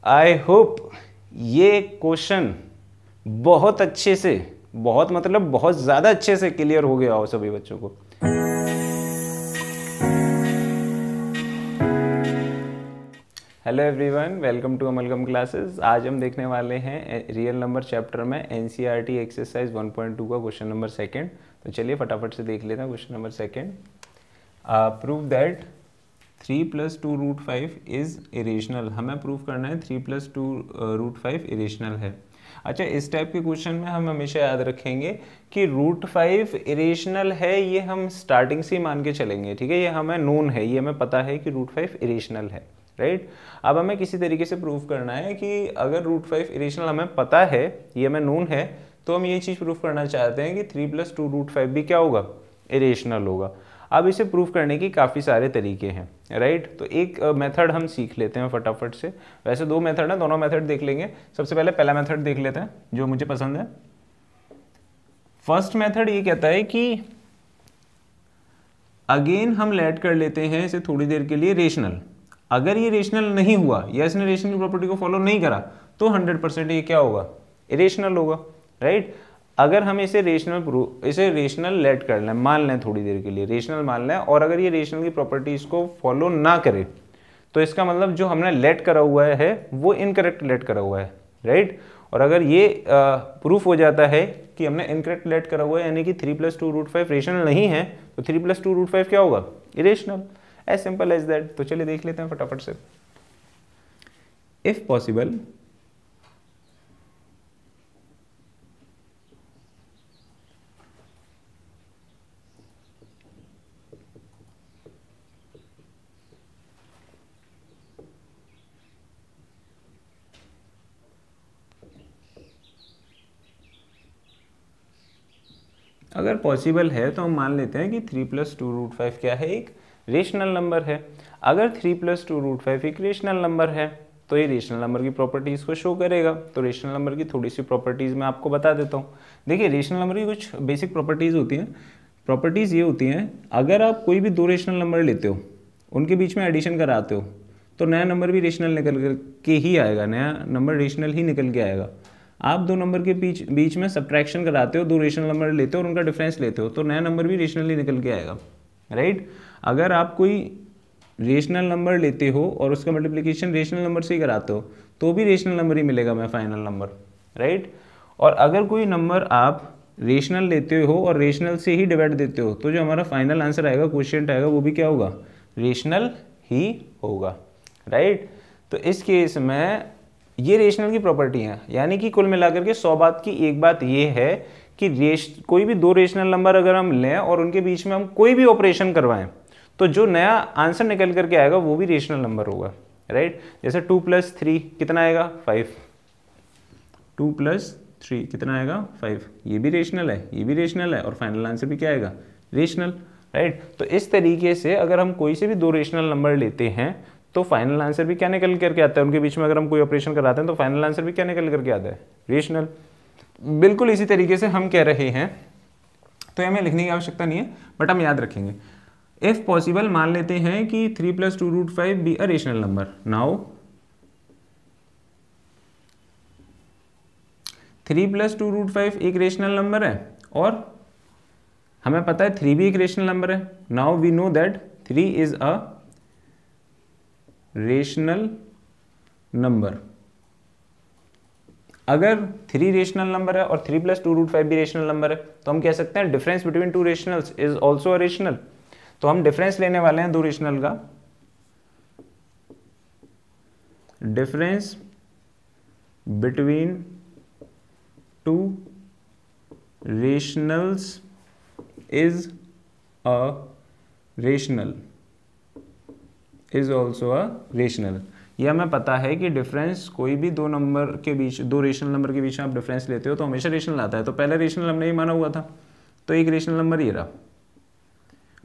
आई hope ये question बहुत अच्छे से, बहुत मतलब बहुत ज़्यादा अच्छे से क्लियर हो गया हो सभी बच्चों को। Hello everyone, welcome to Amalgam classes. आज हम देखने वाले हैं रियल नंबर चैप्टर में एनसीईआरटी एक्सरसाइज 1.2 का क्वेश्चन नंबर सेकंड। तो चलिए फटाफट से देख लेते हैं question number second. Prove that 3 + 2√5 is irrational. हमें प्रूव करना है 3 + 2√5 इरेशनल है। अच्छा, इस टाइप के क्वेश्चन में हम हमेशा याद रखेंगे कि √5 इरेशनल है, ये हम स्टार्टिंग से ही मान के चलेंगे। ठीक है, ये हमें नोन है, ये हमें पता है कि √5 इरेशनल है, राइट। अब हमें किसी तरीके से प्रूव करना है कि अगर √5 इरेशनल हमें पता है, ये हमें नोन है, तो हम ये चीज़ प्रूव करना चाहते हैं कि 3 + 2√5 भी क्या होगा, इरेशनल होगा। अब इसे प्रूव करने की काफ़ी सारे तरीके हैं, राइट। तो एक मेथड हम सीख लेते हैं फटाफट से। वैसे दो मेथड हैं, दोनों मेथड देख लेंगे। सबसे पहले पहला मेथड देख लेते हैं जो मुझे पसंद है। फर्स्ट मेथड ये कहता है कि अगेन हम लेट कर लेते हैं इसे थोड़ी देर के लिए रेशनल। अगर ये रेशनल नहीं हुआ या इसने रेशनल प्रॉपर्टी को फॉलो नहीं करा तो 100% ये क्या होगा, इरेशनल होगा, राइट। अगर हम इसे रेशनल लेट कर लें, मान लें थोड़ी देर के लिए रेशनल मान लें, और अगर ये रेशनल की प्रॉपर्टीज को फॉलो ना करे तो इसका मतलब जो हमने लेट करा हुआ है वो इनकरेक्ट लेट करा हुआ है, राइट। और अगर ये प्रूफ हो जाता है कि हमने इनकरेक्ट लेट करा हुआ है, यानी कि 3 + 2√5 रेशनल नहीं है, तो 3 + 2√5 क्या होगा, irrational. As simple as that. तो चलिए देख लेते हैं फटाफट से। इफ पॉसिबल अगर पॉसिबल है तो हम मान लेते हैं कि 3 + 2√5 क्या है, एक रेशनल नंबर है। अगर 3 + 2√5 एक रेशनल नंबर है तो ये रेशनल नंबर की प्रॉपर्टीज़ को शो करेगा। तो रेशनल नंबर की थोड़ी सी प्रॉपर्टीज़ मैं आपको बता देता हूँ। देखिए, रेशनल नंबर की कुछ बेसिक प्रॉपर्टीज़ होती हैं। प्रॉपर्टीज़ ये होती हैं, अगर आप कोई भी दो रेशनल नंबर लेते हो, उनके बीच में एडिशन कराते हो, तो नया नंबर भी रेशनल निकल के ही आएगा, नया नंबर रेशनल ही निकल के आएगा। आप दो नंबर के बीच में सब्ट्रैक्शन कराते हो, दो रेशनल नंबर लेते हो और उनका डिफरेंस लेते हो, तो नया नंबर भी रेशनली निकल के आएगा, राइट। अगर आप कोई रेशनल नंबर लेते हो और उसका मल्टीप्लिकेशन रेशनल नंबर से ही कराते हो तो भी रेशनल नंबर ही मिलेगा, मैं फाइनल नंबर, राइट। और अगर कोई नंबर आप रेशनल लेते हो और रेशनल से ही डिवाइड देते हो तो जो हमारा फाइनल आंसर आएगा, क्वोशिएंट आएगा, वो भी क्या होगा, रेशनल ही होगा, राइट। तो इस केस में ये रेशनल की प्रॉपर्टी है, यानी कि कुल मिलाकर के 100 बात की एक बात ये है कि कोई भी दो रेशनल नंबर अगर हम लें और उनके बीच में हम कोई भी ऑपरेशन करवाएं तो जो नया आंसर निकल करके आएगा वो भी रेशनल नंबर होगा, राइट। जैसे 2 + 3 कितना आएगा, 5। 2 + 3 कितना आएगा, 5। ये भी रेशनल है, ये भी रेशनल है, और फाइनल आंसर भी क्या आएगा, रेशनल, राइट। तो इस तरीके से अगर हम कोई से भी दो रेशनल नंबर लेते हैं तो फाइनल आंसर भी क्या निकल करके आता है, उनके बीच में अगर हम कोई ऑपरेशन कराते हैं तो फाइनल आंसर भी क्या निकल करके आता है, रेशनल। बिल्कुल इसी तरीके से हम कह रहे हैं, तो हमें लिखने की आवश्यकता नहीं है, बट हम याद रखेंगे। इफ पॉसिबल मान लेते हैं कि 3 + 2√5 be a rational number. Now 3 + 2√5 एक रेशनल नंबर है और हमें पता है 3 भी एक रेशनल नंबर है। Now we know that 3 is a rational number. अगर 3 रेशनल नंबर है और 3 + 2√5 भी रेशनल नंबर है तो हम कह सकते हैं difference between two rationals is also a rational. तो हम डिफरेंस लेने वाले हैं दो रेशनल का। Difference between two rationals is a rational, is also a rational. ये हमें पता है कि डिफरेंस कोई भी दो नंबर के बीच, दो रेशनल नंबर के बीच में आप डिफरेंस लेते हो तो हमेशा रेशनल आता है। तो पहला रेशनल हमने ही माना हुआ था, तो एक रेशनल नंबर ये रहा,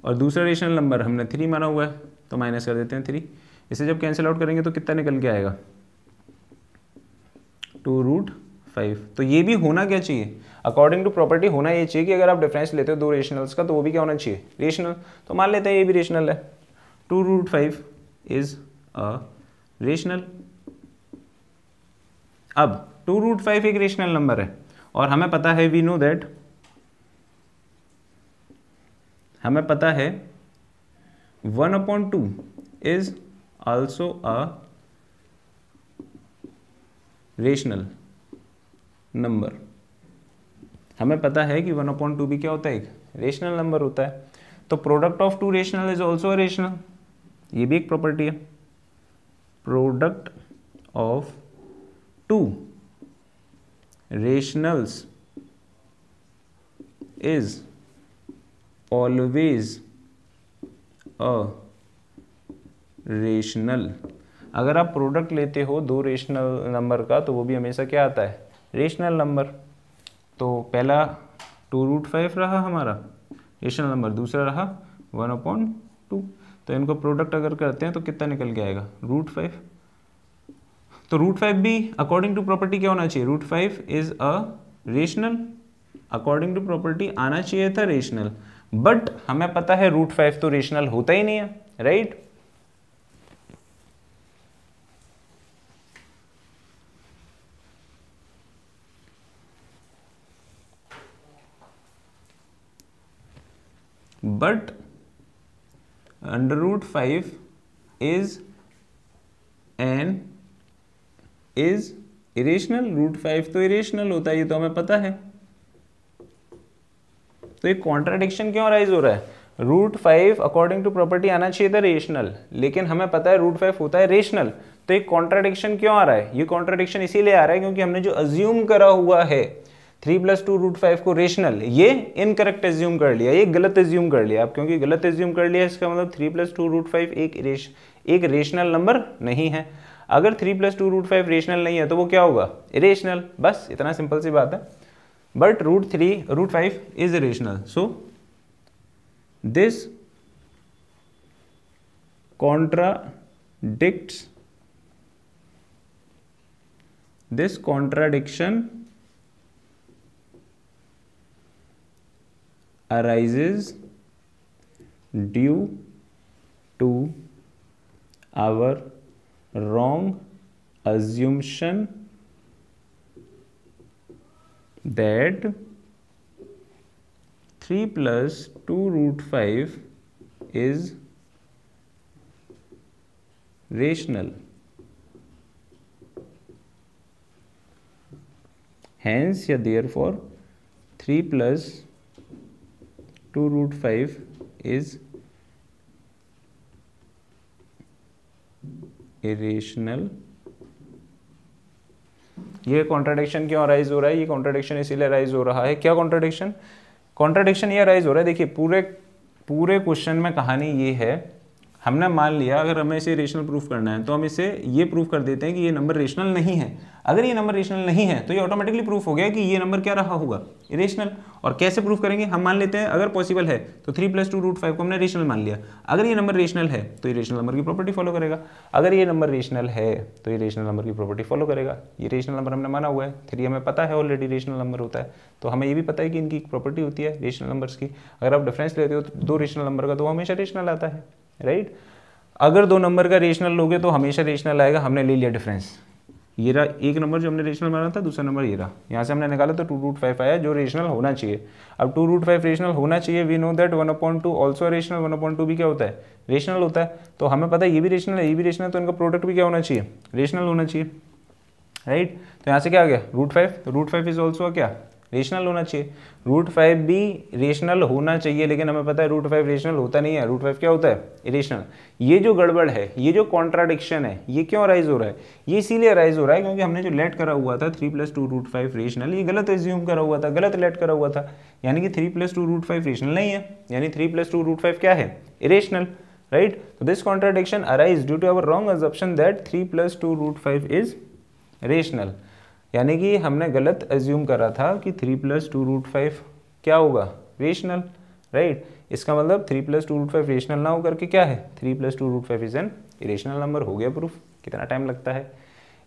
और दूसरा रेशनल नंबर हमने 3 माना हुआ है, तो माइनस कर देते हैं 3। इसे जब कैंसिल आउट करेंगे तो कितना निकल के आएगा, 2√5। तो ये भी होना क्या चाहिए, अकॉर्डिंग टू प्रॉपर्टी होना ये चाहिए कि अगर आप डिफरेंस लेते हो दो रेशनल्स का तो वो भी क्या होना चाहिए, रेशनल। तो मान लेते हैं ये भी रेशनल है, 2√5 इज अ रेशनल, अब 2√5 एक रेशनल नंबर है और हमें पता है, वी नो दैट, हमें पता है 1/2 is also a rational number. हमें पता है कि 1/2 भी क्या होता है, एक रेशनल नंबर होता है। तो product of two rational is also a rational, ये भी एक प्रॉपर्टी है। Product of two rationals is always a rational. अगर आप प्रोडक्ट लेते हो दो रेशनल नंबर का तो वो भी हमेशा क्या आता है, रेशनल नंबर। तो पहला 2√5 रहा हमारा रेशनल नंबर, दूसरा रहा 1/2। तो इनको प्रोडक्ट अगर करते हैं तो कितना निकल के आएगा, √5। तो √5 भी अकॉर्डिंग टू प्रॉपर्टी क्या होना चाहिए, √5 is a rational. According to property आना चाहिए था रेशनल, बट हमें पता है √5 तो रेशनल होता ही नहीं है, राइट। But √5 is irrational. √5 तो इरेशनल होता है, ये तो हमें पता है। तो एक कॉन्ट्राडिक्शन क्यों राइज हो रहा है, √5 अकॉर्डिंग टू प्रॉपर्टी आना चाहिए था रेशनल, लेकिन हमें पता है √5 होता है रेशनल। तो एक कॉन्ट्राडिक्शन क्यों आ रहा है, ये कॉन्ट्राडिक्शन इसीलिए आ रहा है क्योंकि हमने जो अज्यूम करा हुआ है 3 + 2√5 को रेशनल, ये इनकरेक्ट एज्यूम कर लिया, ये गलत एज्यूम कर लिया आप, क्योंकि गलत एज्यूम कर लिया इसका मतलब 3 + 2√5 एक रेशनल नंबर नहीं है। अगर 3 + 2√5 रेशनल नहीं है तो वो क्या होगा, इरेशनल। बस इतना सिंपल सी बात है। But √5 is irrational, so this contradiction arises due to our wrong assumption that 3 + 2√5 is rational. Hence, या therefore 3 + 2√5 is irrational। ये कॉन्ट्राडिक्शन क्यों अराइज हो रहा है, ये कॉन्ट्राडिक्शन इसीलिए अराइज हो रहा है, क्या कॉन्ट्राडिक्शन ये अराइज हो रहा है, देखिए पूरे क्वेश्चन में कहानी ये है, हमने मान लिया अगर हमें इसे रेशनल प्रूफ करना है तो हम इसे ये प्रूफ कर देते हैं कि ये नंबर रेशनल नहीं है। अगर ये नंबर रेशनल नहीं है तो ये ऑटोमेटिकली प्रूफ हो गया कि ये नंबर क्या रहा होगा, इरेशनल। और कैसे प्रूफ करेंगे, हम मान लेते हैं अगर पॉसिबल है तो 3 + 2√5 को हमने रेशनल मान लिया। अगर ये नंबर रेशनल है तो ये रेशनल नंबर की प्रॉपर्टी फॉलो करेगा, अगर ये नंबर रेशनल है तो ये रेशनल नंबर की प्रॉपर्टी फॉलो करेगा। ये रेशनल नंबर हमने माना हुआ है, 3 हमें पता है ऑलरेडी रेशनल नंबर होता है, तो हमें ये भी पता है कि इनकी प्रॉपर्टी होती है रेशनल नंबर्स की। अगर आप डिफरेंस लेते हो तो दो रेशनल नंबर का तो हमेशा रेशनल आता है, राइट। अगर दो नंबर का रेशनल लोगे तो हमेशा रेशनल आएगा। हमने ले लिया डिफरेंस, ये रहा एक नंबर जो हमने रेशनल माना था, दूसरा नंबर ये रहा, यहाँ से हमने निकाला तो 2√5 आया जो रेशनल होना चाहिए। अब 2√5 रेशनल होना चाहिए, we know that 1/2 also rational, 1/2 भी क्या होता है, रेशनल होता है। तो हमें पता है ये भी रेशनल है, ये भी रेशनल, तो इनका प्रोडक्ट भी क्या होना चाहिए, रेशनल होना चाहिए, राइट। तो यहाँ से क्या आ गया √5, तो √5 इज ऑल्सो क्या, रेशनल होना चाहिए। √5 भी रेशनल होना चाहिए, लेकिन हमें पता है √5 रेशनल होता नहीं है, √5 क्या होता है, इरेशनल। ये जो गड़बड़ है, ये जो कॉन्ट्राडिक्शन है, ये क्यों अराइज हो रहा है, ये इसीलिए अराइज हो रहा है क्योंकि हमने जो लेट करा हुआ था 3 + 2√5 रेशनल, ये गलत एज्यूम करा हुआ था, गलत लेट करा हुआ था, यानी कि 3 + 2√5 रेशनल नहीं है, यानी 3 + 2√5 क्या है, इरेशनल, राइट। तो this contradiction arise due to our wrong assumption that 3 + 2√5 is rational, यानी कि हमने गलत एज्यूम करा था कि 3 + 2√5 क्या होगा, रेशनल, राइट। इसका मतलब 3 + 2√5 रेशनल ना हो करके क्या है, 3 + 2√5 इज एन इरेशनल नंबर। हो गया प्रूफ। कितना टाइम लगता है,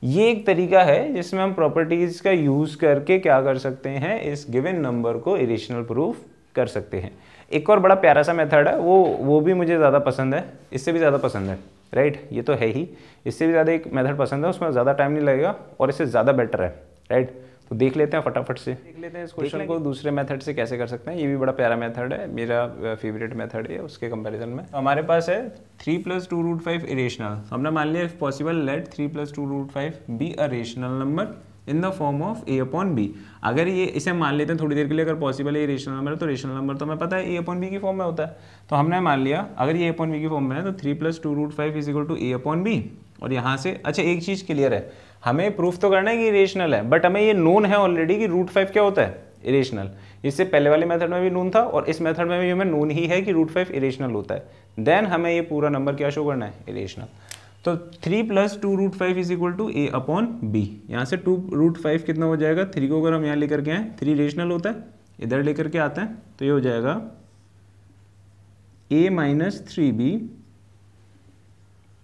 ये एक तरीका है जिसमें हम प्रॉपर्टीज का यूज करके क्या कर सकते हैं, इस गिवन नंबर को इरेशनल प्रूफ कर सकते हैं। एक और बड़ा प्यारा सा मेथड है, वो भी मुझे ज़्यादा पसंद है, इससे भी ज़्यादा पसंद है। राइट, ये तो है ही। इससे भी ज़्यादा एक मेथड पसंद है, उसमें ज़्यादा टाइम नहीं लगेगा और इससे ज़्यादा बेटर है, राइट। तो देख लेते हैं फटाफट से, देख लेते हैं इस क्वेश्चन को दूसरे मेथड से कैसे कर सकते हैं। ये भी बड़ा प्यारा मेथड है, मेरा फेवरेट मेथड है उसके कंपैरिजन में। तो हमारे पास है 3 + 2√5 इरेशनल। हमने मान लिया if possible let 3 + 2√5 be a rational number in the form of a/b। अगर ये इसे मान लेते हैं थोड़ी देर के लिए, अगर पॉसिबल है ये रेशनल नंबर है, तो रेशनल नंबर तो हमें पता है a/b की फॉर्म में होता है। तो हमने मान लिया अगर ये a/b की फॉर्म में है तो 3 + 2√5 = a/b। और यहाँ से अच्छा एक चीज़ क्लियर है, हमें प्रूफ तो करना है कि इरेशनल है, बट हमें ये नोन है ऑलरेडी कि √5 क्या होता है, इरेशनल। इससे पहले वाले मेथड में भी नोन था और इस मेथड में भी हमें नोन ही है कि √5 इरेशनल होता है। देन हमें ये पूरा नंबर क्या शो करना है, इरेशनल। तो 3 + 2√5 = a/b। यहाँ से 2√5 कितना हो जाएगा, 3 को अगर हम यहाँ लेकर के आए, 3 रेशनल होता है, इधर लेकर के आते हैं तो ये हो जाएगा a - 3b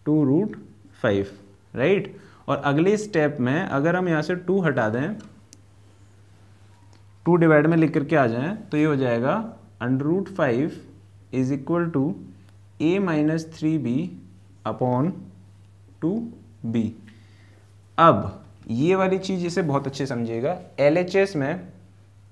2√5, राइट। और अगले स्टेप में अगर हम यहाँ से 2 हटा दें, 2 डिवाइड में लिख करके आ जाएं, तो ये हो जाएगा √5 = a - 3b/2b। अब ये वाली चीज़ इसे बहुत अच्छे समझिएगा, LHS में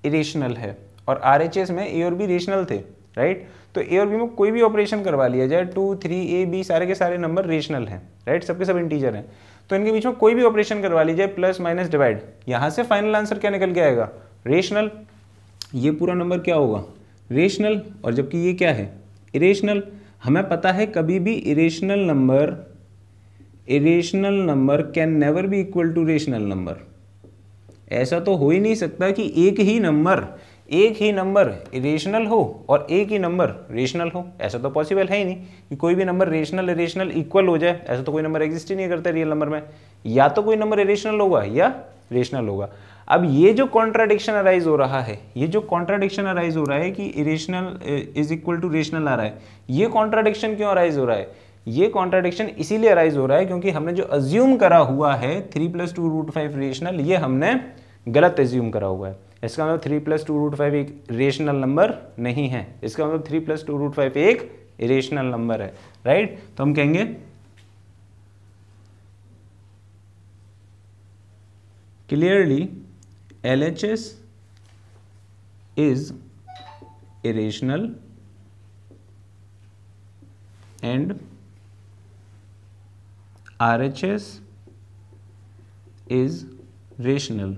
इरेशनल है और RHS में a और b रेशनल थे, राइट। तो a और b में कोई भी ऑपरेशन करवा लिया जाए, 2, 3, a, b सारे के सारे नंबर रेशनल हैं, राइट, सबके सब इंटीजर हैं। तो इनके बीच में कोई भी ऑपरेशन करवा लीजिए, प्लस माइनस डिवाइड, यहाँ से फाइनल आंसर क्या निकल के आएगा, रेशनल। ये पूरा नंबर क्या होगा, रेशनल। और जबकि ये क्या है, इरेशनल। हमें पता है कभी भी irrational number can never be equal to rational number. ऐसा तो हो ही नहीं सकता कि एक ही नंबर इरेशनल हो और एक ही नंबर रेशनल हो। ऐसा तो पॉसिबल है ही नहीं कि कोई भी नंबर रेशनल इरेशनल इक्वल हो जाए। ऐसा तो कोई नंबर एग्जिस्ट ही नहीं करता रियल नंबर में। या तो कोई नंबर इरेशनल होगा या रेशनल होगा। अब ये जो कॉन्ट्राडिक्शन अराइज हो रहा है, कि irrational is equal to rational आ रहा है, ये कॉन्ट्राडिक्शन क्यों अराइज हो रहा है? ये कॉन्ट्राडिक्शन इसीलिए अराइज हो रहा है क्योंकि हमने जो अज्यूम करा हुआ है 3 + 2√5 रेशनल, ये हमने गलत अज्यूम करा हुआ है। इसका मतलब 3 + 2√5 एक रेशनल नंबर नहीं है। इसका मतलब 3 + 2√5 एक इरेशनल नंबर है, राइट। तो हम कहेंगे clearly LHS is irrational and RHS is rational,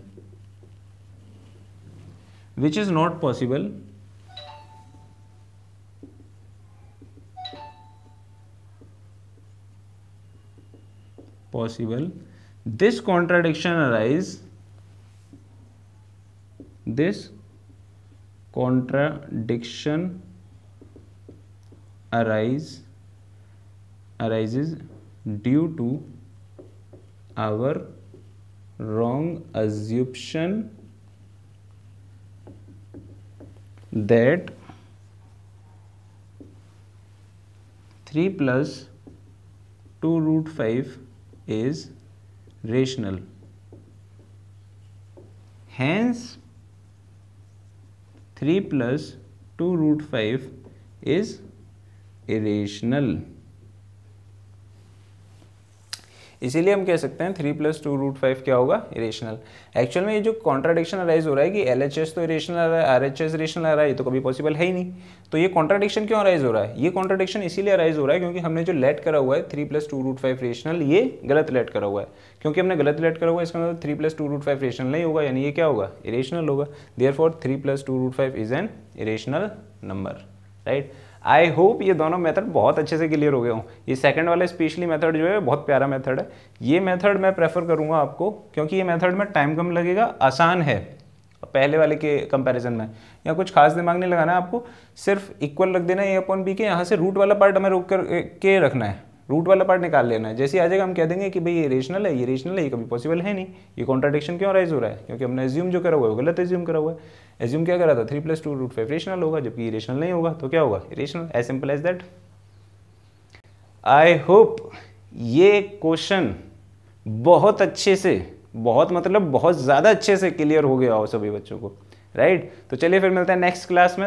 which is not possible this contradiction arises due to our wrong assumption that 3 + 2√5 is rational. Hence 3 + 2√5 is irrational. इसीलिए हम कह सकते हैं 3 + 2√5 क्या होगा, इरेशनल। एक्चुअल में ये जो कॉन्ट्राडिक्शन अराइज हो रहा है कि LHS तो इरेशनल आ रहा है, RHS रेशनल आ रहा है, ये तो कभी पॉसिबल है ही नहीं। तो ये कॉन्ट्राडिक्शन क्यों अराइज हो रहा है? ये कॉन्ट्राडिक्शन इसीलिए अराइज हो रहा है क्योंकि हमने जो लेट करा हुआ है 3 + 2√5 रेशनल, ये गलत लेट करा हुआ है। क्योंकि हमने गलत लेट करा हुआ है, इसका मतलब 3 + 2√5 रेशनल नहीं होगा, यानी ये क्या होगा, इरेशनल होगा। Therefore 3 + 2√5 is an irrational number, right. I hope ये दोनों मेथड बहुत अच्छे से क्लियर हो गए हों। ये सेकंड वाला स्पेशली मेथड जो है बहुत प्यारा मेथड है। ये मेथड मैं प्रेफर करूंगा आपको क्योंकि ये मेथड में टाइम कम लगेगा, आसान है पहले वाले के कंपैरिजन में। यहाँ कुछ खास दिमाग नहीं लगाना है आपको, सिर्फ इक्वल रख देना है a/b के। यहाँ से रूट वाला पार्ट हमें रोक कर के रखना है, रूट वाला पार्ट निकाल लेना है। जैसे आ जाएगा हम कह देंगे कि भाई ये रेशनल है, ये कभी पॉसिबल है नहीं। ये कॉन्ट्राडिक्शन क्यों राइज हो रहा है? क्योंकि हमने एज्यूम जो करा हुआ है वो गलत एज्यूम करा हुआ है। एज्यूम क्या करा था, 3 + 2√5 रेशनल होगा, जबकि ये रेशनल नहीं होगा, तो क्या होगा, irrational. As simple as that. I hope ये क्वेश्चन बहुत अच्छे से, बहुत ज़्यादा अच्छे से क्लियर हो गया हो सभी बच्चों को, राइट। तो चलिए फिर मिलते हैं नेक्स्ट क्लास में।